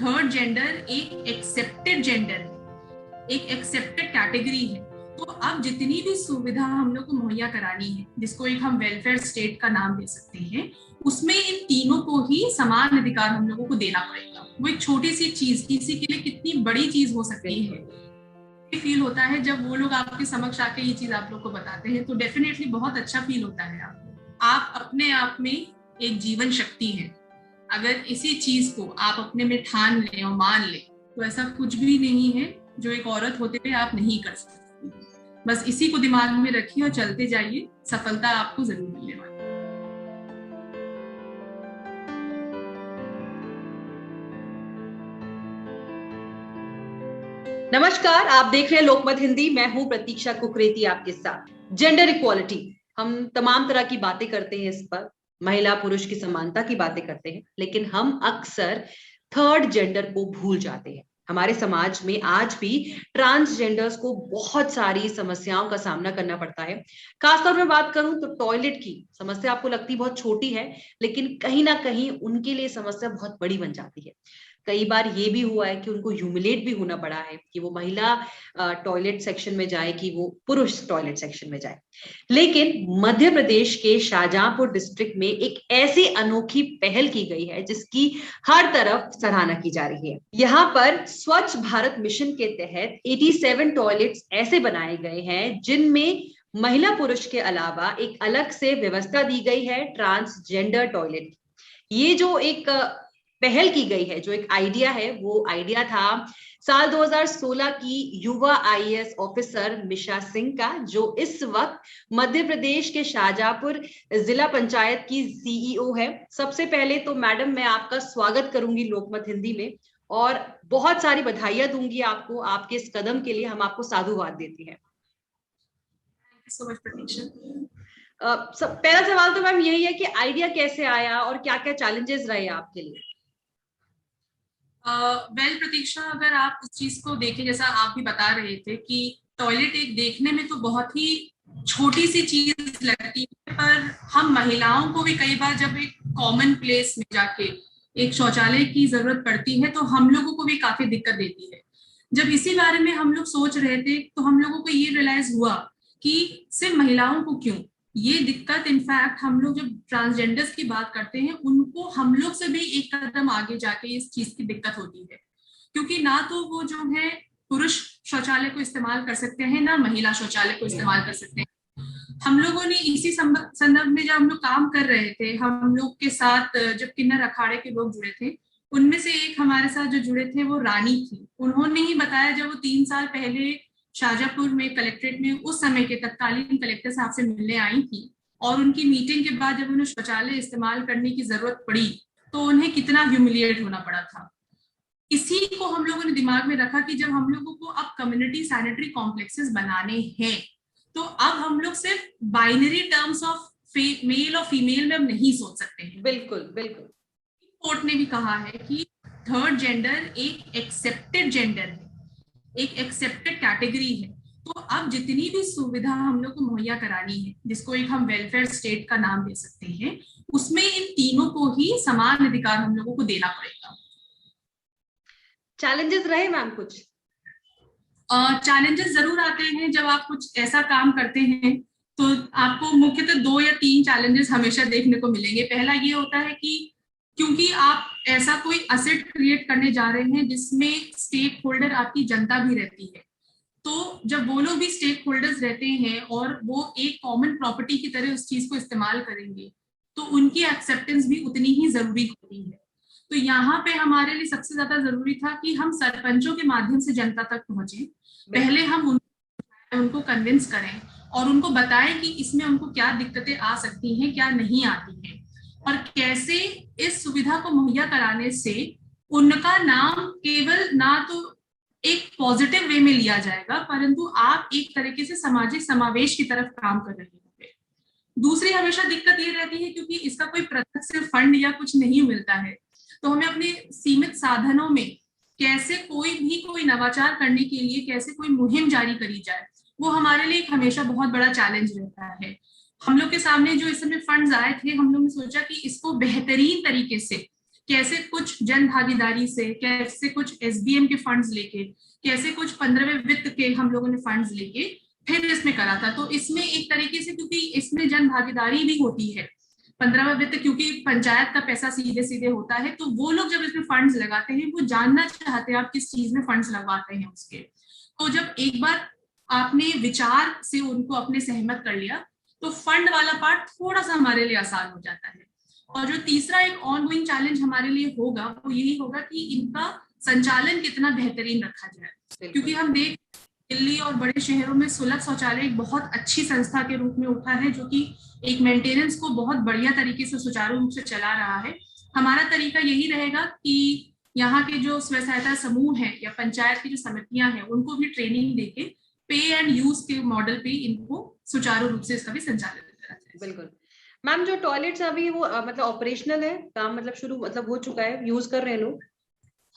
Third gender एक accepted gender है, एक एक्सेप्टेड कैटेगरी है। तो अब जितनी भी सुविधा हम लोग को मुहैया करानी है, जिसको एक हम वेलफेयर स्टेट का नाम दे सकते हैं, उसमें इन तीनों को ही समान अधिकार हम लोगों को देना पड़ेगा। वो एक छोटी सी चीज किसी के लिए कितनी बड़ी चीज हो सकती है, फील होता है जब वो लोग आपके समक्ष आके ये चीज आप लोग को बताते हैं, तो डेफिनेटली बहुत अच्छा फील होता है। आप अपने आप में एक जीवन शक्ति है। अगर इसी चीज को आप अपने में ठान लें और मान लें, तो ऐसा कुछ भी नहीं है जो एक औरत होते हुए आप नहीं कर सकती। बस इसी को दिमाग में रखिए और चलते जाइए, सफलता आपको जरूर मिलने वाली है। नमस्कार, आप देख रहे हैं लोकमत हिंदी। मैं हूं प्रतीक्षा कुकरेती आपके साथ। जेंडर इक्वालिटी, हम तमाम तरह की बातें करते हैं इस पर, महिला पुरुष की समानता की बातें करते हैं, लेकिन हम अक्सर थर्ड जेंडर को भूल जाते हैं। हमारे समाज में आज भी ट्रांसजेंडर्स को बहुत सारी समस्याओं का सामना करना पड़ता है। खासतौर में बात करूं तो टॉयलेट की समस्या आपको लगती बहुत छोटी है, लेकिन कहीं ना कहीं उनके लिए समस्या बहुत बड़ी बन जाती है। कई बार ये भी हुआ है कि उनको ह्यूमिलेट भी होना पड़ा है कि वो महिला टॉयलेट सेक्शन में जाए कि वो पुरुष टॉयलेट सेक्शन में जाए। लेकिन मध्य प्रदेश के शाहजहांपुर डिस्ट्रिक्ट में एक ऐसी अनोखी पहल की गई है जिसकी हर तरफ सराहना की जा रही है। यहाँ पर स्वच्छ भारत मिशन के तहत 87 टॉयलेट्स ऐसे बनाए गए हैं जिनमें महिला पुरुष के अलावा एक अलग से व्यवस्था दी गई है ट्रांसजेंडर टॉयलेट। ये जो एक पहल की गई है, जो एक आइडिया है, वो आइडिया था साल 2016 की युवा आईएएस ऑफिसर मिशा सिंह का, जो इस वक्त मध्य प्रदेश के शाहजहांपुर जिला पंचायत की सीईओ है। सबसे पहले तो मैडम, मैं आपका स्वागत करूंगी लोकमत हिंदी में और बहुत सारी बधाइयां दूंगी आपको आपके इस कदम के लिए। हम आपको साधुवाद देती हैं। सो मच प्रतीक्षा। पहला सवाल तो मैम यही है कि आइडिया कैसे आया और क्या क्या चैलेंजेस रहे आपके लिए? वेल प्रतीक्षा, अगर आप उस चीज को देखें, जैसा आप भी बता रहे थे कि टॉयलेट एक देखने में तो बहुत ही छोटी सी चीज लगती है, पर हम महिलाओं को भी कई बार जब एक कॉमन प्लेस में जाके एक शौचालय की जरूरत पड़ती है, तो हम लोगों को भी काफी दिक्कत देती है। जब इसी बारे में हम लोग सोच रहे थे, तो हम लोगों को ये रियलाइज हुआ कि सिर्फ महिलाओं को क्यों ये दिक्कत, इनफैक्ट हम लोग जब ट्रांसजेंडर्स की बात करते हैं, उनको हम लोग से भी एक कदम आगे जाके इस चीज की दिक्कत होती है। क्योंकि ना तो वो जो है पुरुष शौचालय को इस्तेमाल कर सकते हैं, ना महिला शौचालय को इस्तेमाल कर सकते हैं। हम लोगों ने इसी संदर्भ में जब हम लोग काम कर रहे थे, हम लोग के साथ जब किन्नर अखाड़े के लोग जुड़े थे, उनमें से एक हमारे साथ जो जुड़े थे वो रानी थी। उन्होंने ही बताया, जब वो 3 साल पहले शाहजहांपुर में कलेक्ट्रेट में उस समय के तत्कालीन कलेक्टर साहब से मिलने आई थी, और उनकी मीटिंग के बाद जब उन्हें शौचालय इस्तेमाल करने की जरूरत पड़ी, तो उन्हें कितना ह्यूमिलिएट होना पड़ा था। इसी को हम लोगों ने दिमाग में रखा कि जब हम लोगों को अब कम्युनिटी सैनिटरी कॉम्प्लेक्सेस बनाने हैं, तो अब हम लोग सिर्फ बाइनरी टर्म्स ऑफ मेल और फीमेल में अब नहीं सोच सकते हैं। बिल्कुल बिल्कुल। कोर्ट ने भी कहा है कि थर्ड जेंडर एक एक्सेप्टेड जेंडर है, एक एक्सेप्टेड कैटेगरी है। तो अब जितनी भी सुविधा हम लोग को मुहैया करानी है, जिसको एक हम वेलफेयर स्टेट का नाम दे सकते हैं, उसमें इन तीनों को ही समान अधिकार हम लोगों को देना पड़ेगा। चैलेंजेस रहे मैम कुछ? चैलेंजेस जरूर आते हैं जब आप कुछ ऐसा काम करते हैं, तो आपको मुख्यतः 2 या 3 चैलेंजेस हमेशा देखने को मिलेंगे। पहला ये होता है कि क्योंकि आप ऐसा कोई असेट क्रिएट करने जा रहे हैं जिसमें स्टेक होल्डर आपकी जनता भी रहती है, तो जब वो लोग भी स्टेक होल्डर्स रहते हैं और वो एक कॉमन प्रॉपर्टी की तरह उस चीज को इस्तेमाल करेंगे, तो उनकी एक्सेप्टेंस भी उतनी ही जरूरी होती है। तो यहाँ पे हमारे लिए सबसे ज्यादा जरूरी था कि हम सरपंचों के माध्यम से जनता तक पहुंचे। पहले हम उनको कन्विंस करें और उनको बताएं कि इसमें उनको क्या दिक्कतें आ सकती हैं, क्या नहीं आती हैं, और कैसे इस सुविधा को मुहैया कराने से उनका नाम केवल ना तो एक पॉजिटिव वे में लिया जाएगा, परंतु आप एक तरीके से सामाजिक समावेश की तरफ काम कर रहे होंगे। दूसरी हमेशा दिक्कत ये रहती है, क्योंकि इसका कोई प्रत्यक्ष फंड या कुछ नहीं मिलता है, तो हमें अपने सीमित साधनों में कैसे कोई नवाचार करने के लिए कैसे कोई मुहिम जारी करी जाए, वो हमारे लिए एक हमेशा बहुत बड़ा चैलेंज रहता है। हम लोग के सामने जो इस समय फंड्स आए थे, हम लोग ने सोचा कि इसको बेहतरीन तरीके से कैसे कुछ जन भागीदारी से, कैसे कुछ SBM के फंड्स लेके, कैसे कुछ 15वें वित्त के हम लोगों ने फंड्स लेके फिर इसमें करा था। तो इसमें एक तरीके से, क्योंकि इसमें जन भागीदारी भी होती है, 15वां वित्त क्योंकि पंचायत का पैसा सीधे सीधे होता है, तो वो लोग जब इसमें फंड्स लगाते हैं वो जानना चाहते हैं आप किस चीज में फंड्स लगवाते हैं उसके। तो जब एक बार आपने विचार से उनको अपने सहमत कर लिया तो फंड वाला पार्ट थोड़ा सा हमारे लिए आसान हो जाता है। और जो तीसरा एक ऑनगोइंग चैलेंज हमारे लिए होगा वो यही होगा कि इनका संचालन कितना बेहतरीन रखा जाए, क्योंकि हम देख दिल्ली और बड़े शहरों में सुलभ शौचालय एक बहुत अच्छी संस्था के रूप में उठा है, जो कि एक मेंटेनेंस को बहुत बढ़िया तरीके से सुचारू रूप से चला रहा है। हमारा तरीका यही रहेगा कि यहाँ के जो स्व सहायता समूह है या पंचायत की जो समितियां हैं उनको भी ट्रेनिंग देके पे एंड यूज के मॉडल पे इनको सुचारू रूप से इसका भी संचालन करा जाए। बिल्कुल मैम, जो टॉयलेट्स अभी वो मतलब ऑपरेशनल है, काम मतलब शुरू मतलब हो चुका है, यूज कर रहे हैं लोग?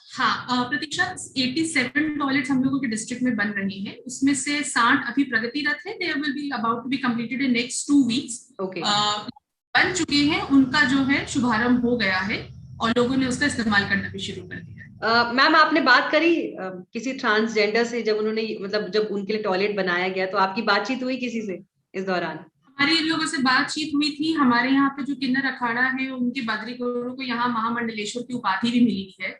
हाँ प्रतीक्षा, 87 टॉयलेट्स हम लोगों के डिस्ट्रिक्ट में बन रहे हैं, उसमें से 60 अभी प्रगतिरत है, they will be about to be completed in next 2 weeks. बन चुके हैं, उनका जो है शुभारंभ हो गया है और लोगों ने उसका इस्तेमाल करना भी शुरू कर दिया। मैम आपने बात करी किसी ट्रांसजेंडर से, जब उन्होंने मतलब जब उनके लिए टॉयलेट बनाया गया तो आपकी बातचीत हुई किसी से इस दौरान? हमारी इन लोगों से बातचीत हुई थी। हमारे यहाँ पे जो किन्नर अखाड़ा है उनके बद्री गुरु को यहाँ महामंडलेश्वर की उपाधि भी मिली है।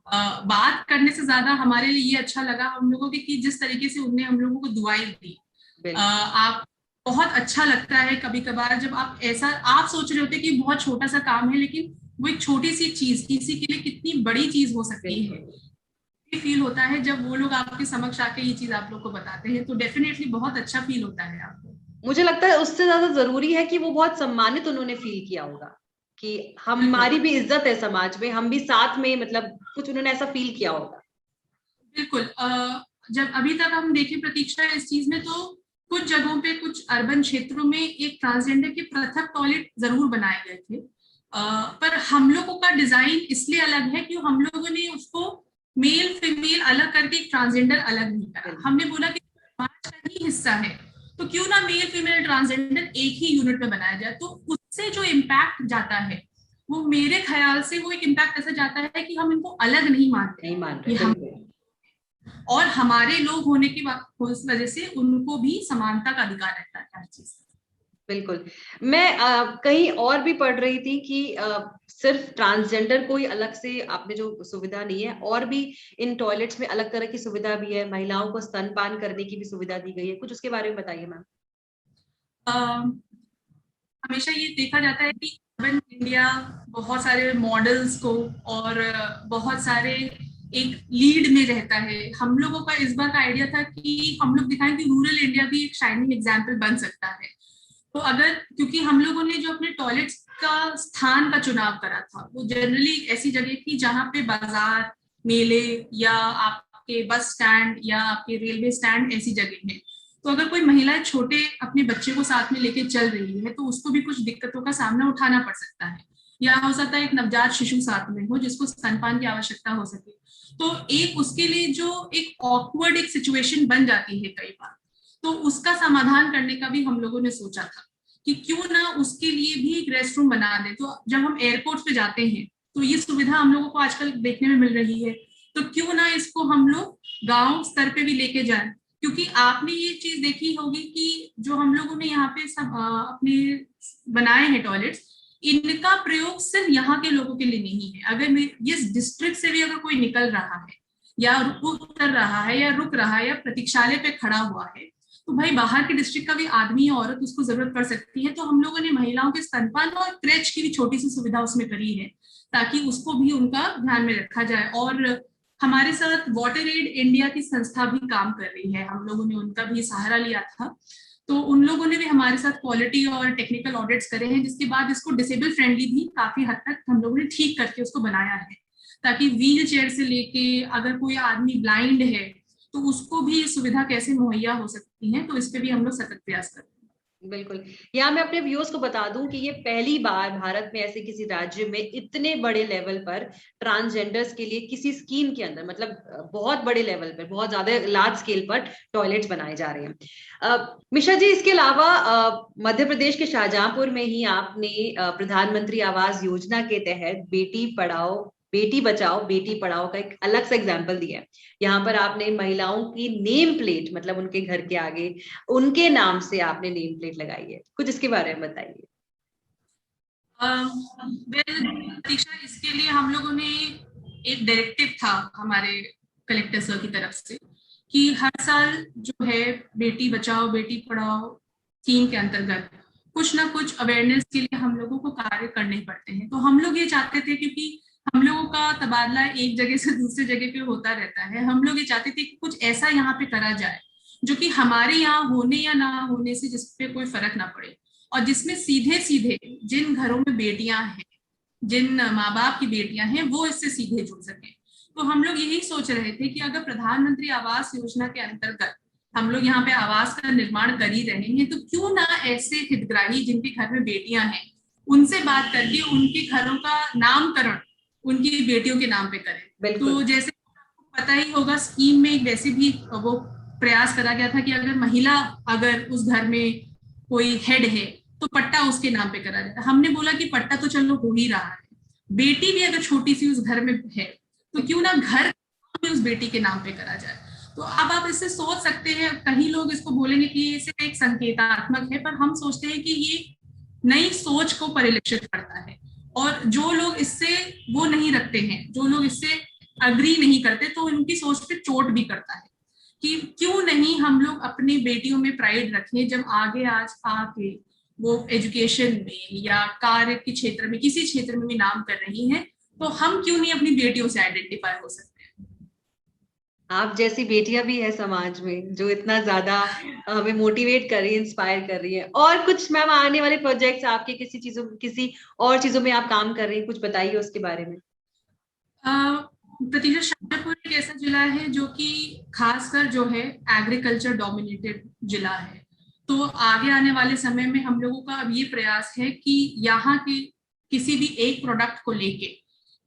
बात करने से ज्यादा हमारे लिए ये अच्छा लगा हम लोगों के कि जिस तरीके से उनने हम लोगों को दुआएं दी। आप बहुत अच्छा लगता है कभी कभार जब आप ऐसा आप सोच रहे होते कि बहुत छोटा सा काम है, लेकिन वो एक छोटी सी चीज किसी के लिए कितनी बड़ी चीज हो सकती है, ये फील होता है जब वो लोग आपके समक्ष आके ये चीज आप लोग को बताते हैं, तो डेफिनेटली बहुत अच्छा फील होता है आपको। मुझे लगता है उससे ज्यादा जरूरी है कि वो बहुत सम्मानित उन्होंने फील किया होगा कि हमारी भी इज्जत है समाज में, हम भी साथ में, मतलब कुछ उन्होंने ऐसा फील किया होगा। बिल्कुल। जब अभी तक हम देखें प्रतीक्षा इस चीज में, तो कुछ जगहों पे कुछ अर्बन क्षेत्रों में एक ट्रांसजेंडर के पृथक टॉयलेट जरूर बनाए गए थे, पर हम लोगों का डिजाइन इसलिए अलग है कि हम लोगों ने उसको मेल फीमेल अलग करके एक ट्रांसजेंडर अलग नहीं करा। हमने बोला कि समाज का ही हिस्सा है तो क्यों ना मेल फीमेल ट्रांसजेंडर एक ही यूनिट में बनाया जाए। तो उससे जो इम्पैक्ट जाता है वो मेरे ख्याल से वो एक इम्पैक्ट ऐसा जाता है कि हम इनको अलग नहीं मानते, नहीं मान रहे, और हमारे लोग होने की वजह से उनको भी समानता का अधिकार रहता है हर चीज। बिल्कुल। मैं कहीं और भी पढ़ रही थी कि सिर्फ ट्रांसजेंडर को ही अलग से आपने जो सुविधा नहीं है, और भी इन टॉयलेट्स में अलग तरह की सुविधा भी है, महिलाओं को स्तनपान करने की भी सुविधा दी गई है, कुछ उसके बारे में बताइए मैम। हमेशा ये देखा जाता है कि अर्बन इंडिया बहुत सारे मॉडल्स को और बहुत सारे एक लीड में रहता है। हम लोगों का इस बार का आइडिया था कि हम लोग दिखाएं कि रूरल इंडिया भी एक शाइनिंग एग्जाम्पल बन सकता है। तो अगर, क्योंकि हम लोगों ने जो अपने टॉयलेट्स का स्थान का चुनाव करा था वो जनरली ऐसी जगह थी जहाँ पे बाजार, मेले या आपके बस स्टैंड या आपके रेलवे स्टैंड ऐसी जगह है। तो अगर कोई महिला छोटे अपने बच्चे को साथ में लेके चल रही है तो उसको भी कुछ दिक्कतों का सामना उठाना पड़ सकता है, या हो सकता है एक नवजात शिशु साथ में हो जिसको स्तनपान की आवश्यकता हो सके। तो एक उसके लिए जो एक ऑकवर्ड एक सिचुएशन बन जाती है कई बार, तो उसका समाधान करने का भी हम लोगों ने सोचा था कि क्यों ना उसके लिए भी एक रेस्ट रूम बना दे। तो जब हम एयरपोर्ट पे जाते हैं तो ये सुविधा हम लोगों को आजकल देखने में मिल रही है, तो क्यों ना इसको हम लोग गांव स्तर पे भी लेके जाएं। क्योंकि आपने ये चीज देखी होगी कि जो हम लोगों ने यहाँ पे सब अपने बनाए हैं टॉयलेट्स, इनका प्रयोग सिर्फ यहाँ के लोगों के लिए नहीं है। अगर इस डिस्ट्रिक्ट से भी अगर कोई निकल रहा है या उतर रहा है या रुक रहा है या प्रतीक्षालय पे खड़ा हुआ है, तो भाई बाहर के डिस्ट्रिक्ट का भी आदमी या औरत उसको जरूरत पड़ सकती है। तो हम लोगों ने महिलाओं के स्तनपान और क्रेच की भी छोटी सी सुविधा उसमें करी है ताकि उसको भी उनका ध्यान में रखा जाए। और हमारे साथ वाटर एड इंडिया की संस्था भी काम कर रही है, हम लोगों ने उनका भी सहारा लिया था। तो उन लोगों ने भी हमारे साथ क्वालिटी और टेक्निकल ऑडिट्स करे हैं, जिसके बाद इसको डिसेबल फ्रेंडली भी काफी हद तक हम लोगों ने ठीक करके उसको बनाया है, ताकि व्हील चेयर से लेके अगर कोई आदमी ब्लाइंड है तो उसको भी सुविधा कैसे मुहैया हो सकती है। तो इस पे भी हम लोग सतत प्रयास करते हैं। बिल्कुल। यहाँ मैं अपने व्यूअर्स को बता दूं कि ये पहली बार भारत में ऐसे किसी राज्य में इतने बड़े लेवल पर ट्रांसजेंडर्स के लिए किसी स्कीम के अंदर, मतलब बहुत बड़े लेवल पर, बहुत ज्यादा लार्ज स्केल पर टॉयलेट्स बनाए जा रहे हैं। मिश्रा जी, इसके अलावा मध्य प्रदेश के शाहजहांपुर में ही आपने प्रधानमंत्री आवास योजना के तहत बेटी पढ़ाओ बेटी बचाओ बेटी पढ़ाओ का एक अलग सा एग्जाम्पल दिया है। यहाँ पर आपने महिलाओं की नेम प्लेट, मतलब उनके घर के आगे उनके नाम से आपने नेम प्लेट लगाई है, कुछ इसके बारे में बताइए। प्रतीक्षा, इसके लिए हम लोगों ने एक डायरेक्टिव था हमारे कलेक्टर सर की तरफ से कि हर साल जो है बेटी बचाओ बेटी पढ़ाओ स्कीम के अंतर्गत कुछ ना कुछ अवेयरनेस के लिए हम लोगों को कार्य करने पड़ते हैं। तो हम लोग ये चाहते थे, क्योंकि हम लोगों का तबादला एक जगह से दूसरी जगह पे होता रहता है, हम लोग ये चाहते थे कि कुछ ऐसा यहाँ पे करा जाए जो कि हमारे यहाँ होने या ना होने से जिसपे कोई फर्क ना पड़े, और जिसमें सीधे सीधे जिन घरों में बेटियां हैं, जिन माँ बाप की बेटियां हैं, वो इससे सीधे जुड़ सके। तो हम लोग यही सोच रहे थे कि अगर प्रधानमंत्री आवास योजना के अंतर्गत हम लोग यहाँ पे आवास का निर्माण कर ही रहे हैं, तो क्यों ना ऐसे हितग्राही जिनके घर में बेटियां हैं उनसे बात करके उनके घरों का नामकरण उनकी बेटियों के नाम पे करें। तो जैसे पता ही होगा, स्कीम में एक वैसे भी वो प्रयास करा गया था कि अगर महिला अगर उस घर में कोई हेड है तो पट्टा उसके नाम पे करा जाता। हमने बोला कि पट्टा तो चलो हो ही रहा है, बेटी भी अगर छोटी सी उस घर में है तो क्यों ना घर भी उस बेटी के नाम पे करा जाए। तो अब आप इससे सोच सकते हैं, कहीं लोग इसको बोलेंगे कि ये सिर्फ एक संकेतात्मक है, पर हम सोचते हैं कि ये नई सोच को परिलक्षित करता है। और जो लोग इससे वो नहीं रखते हैं, जो लोग इससे अग्री नहीं करते, तो उनकी सोच पे चोट भी करता है कि क्यों नहीं हम लोग अपनी बेटियों में प्राइड रखें, जब आगे आज आके वो एजुकेशन में या कार्य के क्षेत्र में किसी क्षेत्र में भी नाम कर रही हैं, तो हम क्यों नहीं अपनी बेटियों से आइडेंटिफाई हो सकते हैं। आप जैसी बेटियां भी है समाज में जो इतना ज्यादा हमें मोटिवेट कर रही है, इंस्पायर कर रही है। और कुछ मैम आने वाले प्रोजेक्ट्स आपके, किसी और चीजों में आप काम कर रही हैं, कुछ बताइए उसके बारे में। प्रतीक्षा, शाजापुर एक ऐसा जिला है जो कि खासकर जो है एग्रीकल्चर डोमिनेटेड जिला है। तो आगे आने वाले समय में हम लोगों का अब ये प्रयास है कि यहाँ के किसी भी एक प्रोडक्ट को लेके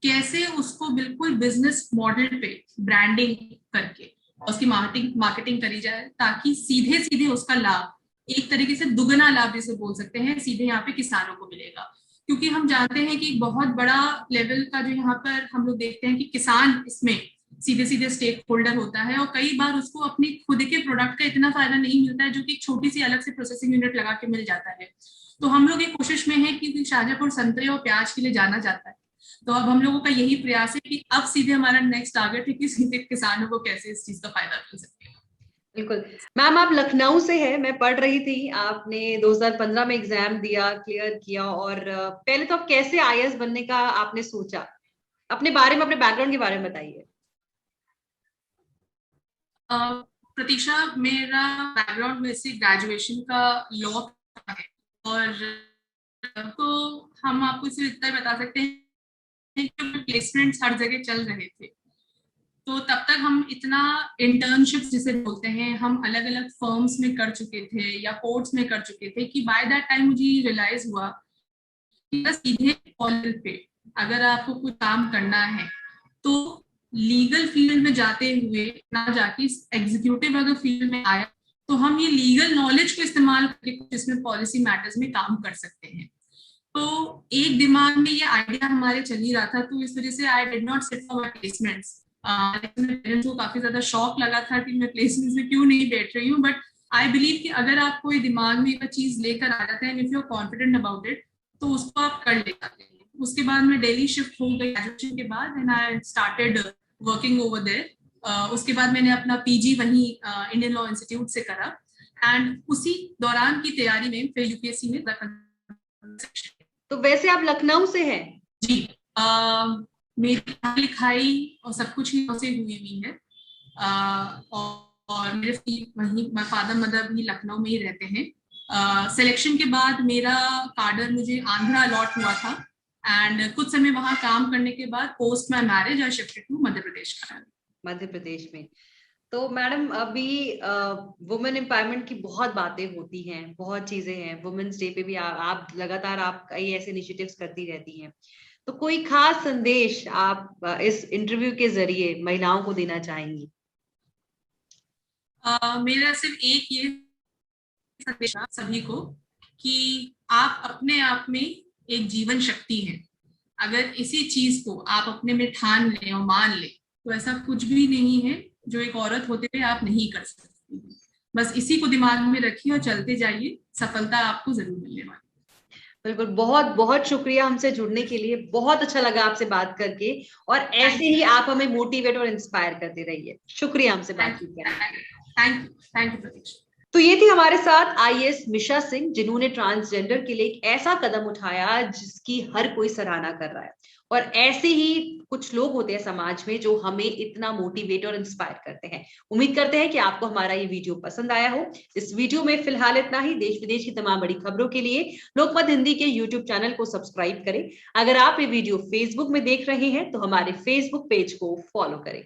कैसे उसको बिल्कुल बिजनेस मॉडल पे ब्रांडिंग करके उसकी मार्केटिंग करी जाए, ताकि सीधे सीधे उसका लाभ, एक तरीके से दुगना लाभ जिसे बोल सकते हैं, सीधे यहाँ पे किसानों को मिलेगा। क्योंकि हम जानते हैं कि बहुत बड़ा लेवल का जो यहाँ पर हम लोग देखते हैं कि किसान इसमें सीधे सीधे स्टेक होल्डर होता है, और कई बार उसको अपने खुद के प्रोडक्ट का इतना फायदा नहीं मिलता है जो कि छोटी सी अलग से प्रोसेसिंग यूनिट लगा के मिल जाता है। तो हम लोग एक कोशिश में है कि शाजापुर संतरे और प्याज के लिए जाना जाता है, तो अब हम लोगों का यही प्रयास है कि अब सीधे हमारा नेक्स्ट टारगेट है कि सीधे किसानों को कैसे इस चीज का फायदा मिल सके। बिल्कुल। मैम, आप लखनऊ से है, मैं पढ़ रही थी, आपने 2015 में एग्जाम दिया, क्लियर किया, और पहले तो आप कैसे आईएएस बनने का आपने सोचा, अपने बारे में, अपने बैकग्राउंड के बारे में बताइए। प्रतीक्षा, मेरा बैकग्राउंड में से ग्रेजुएशन का लॉ का है, और तो हम आपको सिर्फ इतना ही बता सकते हैं कि प्लेसमेंट्स हर जगह चल रहे थे, तो तब तक हम इतना इंटर्नशिप जिसे बोलते हैं हम अलग अलग फर्म्स में कर चुके थे या पोर्ट्स में कर चुके थे कि बाय दैट टाइम मुझे रियलाइज हुआ कि सीधे कॉलेज पे अगर आपको कुछ काम करना है तो लीगल फील्ड में जाते हुए ना जाके एग्जीक्यूटिव अगर फील्ड में आया तो हम ये लीगल नॉलेज को इस्तेमाल करके कुछ इसमें पॉलिसी मैटर्स में काम कर सकते हैं। तो एक दिमाग में ये आइडिया हमारे चल ही रहा था, तो इस वजह से I did not sit for my placements. Parents को काफी ज्यादा शॉक लगा था कि मैं प्लेसमेंट्स में क्यों नहीं बैठ रही हूँ, बट आई बिलीव कि अगर आप कोई दिमाग में एक चीज लेकर आ जाते हैं, if you are confident about it, तो उसको आप कर ले जाते हैं। उसके बाद मैं दिल्ली शिफ्ट हो गई ग्रेजुएशन के बाद, and I started working over there. उसके बाद मैंने अपना पीजी वहीं इंडियन लॉ इंस्टीट्यूट से करा, एंड उसी दौरान की तैयारी में फिर यूपीएससी में। तो वैसे आप लखनऊ से हैं? जी, मेरी लिखाई और सब कुछ ही से हुई हुई है, और मेरे वहीं फादर मदर भी लखनऊ में ही रहते हैं। सिलेक्शन के बाद मेरा कार्डर मुझे आंध्रा अलॉट हुआ था, एंड कुछ समय वहां काम करने के बाद post my marriage I shifted to Madhya Pradesh. Madhya Pradesh में। तो मैडम अभी वुमेन एम्पावरमेंट की बहुत बातें होती हैं, बहुत चीजें हैं। वुमेन्स डे पे भी आप लगातार आप कई ऐसे इनिशिएटिव्स करती रहती हैं, तो कोई खास संदेश आप इस इंटरव्यू के जरिए महिलाओं को देना चाहेंगी? मेरा सिर्फ एक ये संदेश है सभी को कि आप अपने आप में एक जीवन शक्ति हैं। अगर इसी चीज को आप अपने में ठान लें और मान लें तो ऐसा कुछ भी नहीं है जो एक औरत होते हुए आप नहीं कर सकती। बस इसी को दिमाग में रखिए और चलते जाइए, सफलता आपको जरूर मिलने वाली। बिल्कुल, बहुत बहुत शुक्रिया हमसे जुड़ने के लिए। बहुत अच्छा लगा आपसे बात करके, और ऐसे ही आप हमें मोटिवेट और इंस्पायर करते रहिए। शुक्रिया हमसे बातचीत करने के लिए। थैंक यू प्रतीक्षा। तो ये थी हमारे साथ आईएएस मिशा सिंह, जिन्होंने ट्रांसजेंडर के लिए एक ऐसा कदम उठाया जिसकी हर कोई सराहना कर रहा है। और ऐसे ही कुछ लोग होते हैं समाज में जो हमें इतना मोटिवेट और इंस्पायर करते हैं। उम्मीद करते हैं कि आपको हमारा ये वीडियो पसंद आया हो। इस वीडियो में फिलहाल इतना ही। देश विदेश की तमाम बड़ी खबरों के लिए लोकमत हिंदी के यूट्यूब चैनल को सब्सक्राइब करें। अगर आप ये वीडियो फेसबुक में देख रहे हैं तो हमारे फेसबुक पेज को फॉलो करें।